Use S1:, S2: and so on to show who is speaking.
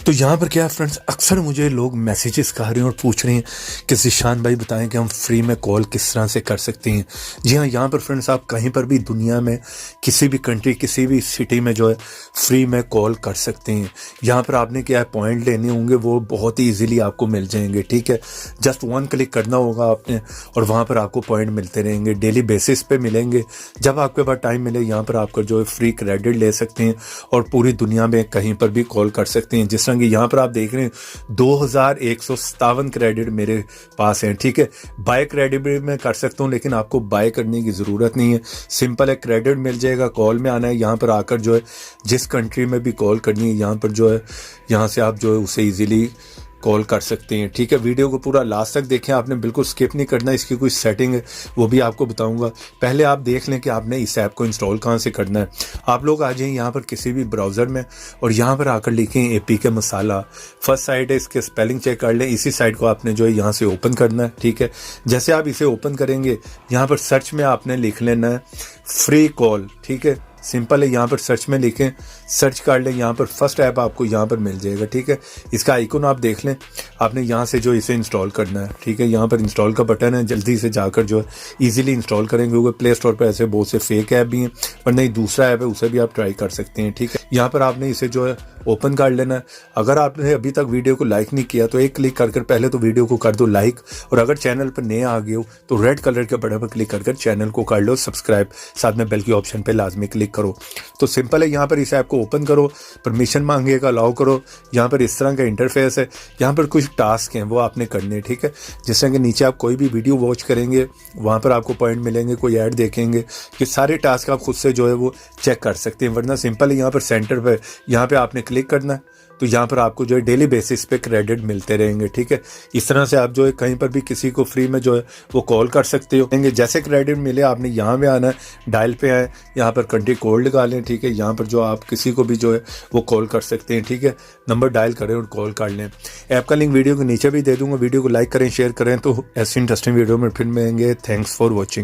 S1: तो यहाँ पर क्या है फ्रेंड्स, अक्सर मुझे लोग मैसेजेस कर रहे हैं और पूछ रहे हैं कि ज़ीशान भाई बताएं कि हम फ्री में कॉल किस तरह से कर सकते हैं। जी हाँ, यहाँ पर फ्रेंड्स आप कहीं पर भी दुनिया में किसी भी कंट्री किसी भी सिटी में जो है फ्री में कॉल कर सकते हैं। यहाँ पर आपने क्या है पॉइंट लेने होंगे, वो बहुत ही ईजिली आपको मिल जाएंगे। ठीक है, जस्ट वन क्लिक करना होगा आपने और वहाँ पर आपको पॉइंट मिलते रहेंगे, डेली बेसिस पे मिलेंगे। जब आपके पास टाइम मिले यहाँ पर आपका जो है फ्री क्रेडिट ले सकते हैं और पूरी दुनिया में कहीं पर भी कॉल कर सकते हैं। जिस तरह कि यहाँ पर आप देख रहे हैं 2157 क्रेडिट मेरे पास हैं। ठीक है, बाय क्रेडिट भी मैं कर सकता हूँ, लेकिन आपको बाय करने की ज़रूरत नहीं है। सिंपल है, क्रेडिट मिल जाएगा, कॉल में आना है, यहाँ पर आकर जो है जिस कंट्री में भी कॉल करनी है यहाँ पर जो है यहाँ से आप जो है उसे ईजिली कॉल कर सकते हैं। ठीक है, वीडियो को पूरा लास्ट तक देखें, आपने बिल्कुल स्किप नहीं करना। इसकी कोई सेटिंग है वो भी आपको बताऊंगा। पहले आप देख लें कि आपने इस ऐप को इंस्टॉल कहाँ से करना है। आप लोग आ जाएं यहाँ पर किसी भी ब्राउज़र में और यहाँ पर आकर लिखें APK मसाला। फर्स्ट साइट है, इसके स्पेलिंग चेक कर लें। इसी साइट को आपने जो है यहाँ से ओपन करना है। ठीक है, जैसे आप इसे ओपन करेंगे यहाँ पर सर्च में आपने लिख लेना है फ्री कॉल। ठीक है, सिंपल है, यहाँ पर सर्च में लिखें, सर्च कर लें, यहाँ पर फर्स्ट ऐप आपको यहाँ पर मिल जाएगा। ठीक है, इसका आइकन आप देख लें, आपने यहाँ से जो इसे इंस्टॉल करना है। ठीक है, यहाँ पर इंस्टॉल का बटन है, जल्दी से जाकर जो है ईजिली इंस्टॉल करेंगे, क्योंकि प्ले स्टोर पर ऐसे बहुत से फेक ऐप भी हैं, पर नहीं दूसरा ऐप है उसे भी आप ट्राई कर सकते हैं। ठीक है, यहाँ पर आपने इसे जो है ओपन कर लेना है। अगर आपने अभी तक वीडियो को लाइक नहीं किया तो एक क्लिक कर पहले तो वीडियो को कर दो लाइक, और अगर चैनल पर नए आ गए हो तो रेड कलर के बटन पर क्लिक कर चैनल को कर लो सब्सक्राइब, साथ में बेल की ऑप्शन पे लाजमी क्लिक करो। तो सिंपल है, यहाँ पर इस ऐप को ओपन करो, परमिशन मांगेगा, अलाउ करो। यहाँ पर इस तरह का इंटरफेस है, यहाँ पर कुछ टास्क हैं वो आपने करने। ठीक है, जिस तरह के नीचे आप कोई भी वीडियो वॉच करेंगे वहाँ पर आपको पॉइंट मिलेंगे, कोई ऐड देखेंगे, ये सारे टास्क आप खुद से जो है वो चेक कर सकते हैं। वरना सिंपल है, यहाँ पर सेंटर पे यहाँ पे आपने क्लिक करना है, तो यहाँ पर आपको जो है डेली बेसिस पे क्रेडिट मिलते रहेंगे। ठीक है, इस तरह से आप जो है कहीं पर भी किसी को फ्री में जो है वो कॉल कर सकते हो। जैसे क्रेडिट मिले आपने यहाँ पे आना है, डायल पे आए, यहाँ पर कंट्री कोड लगा लें। ठीक है, यहाँ पर जो आप किसी को भी जो है वो कॉल कर सकते हैं। ठीक है, नंबर डायल करें और कॉल कर लें। ऐप का लिंक वीडियो के नीचे भी दे दूंगा। वीडियो को लाइक करें, शेयर करें। तो ऐसी इंटरेस्टिंग वीडियो में फिर मिलेंगे। Thanks for watching.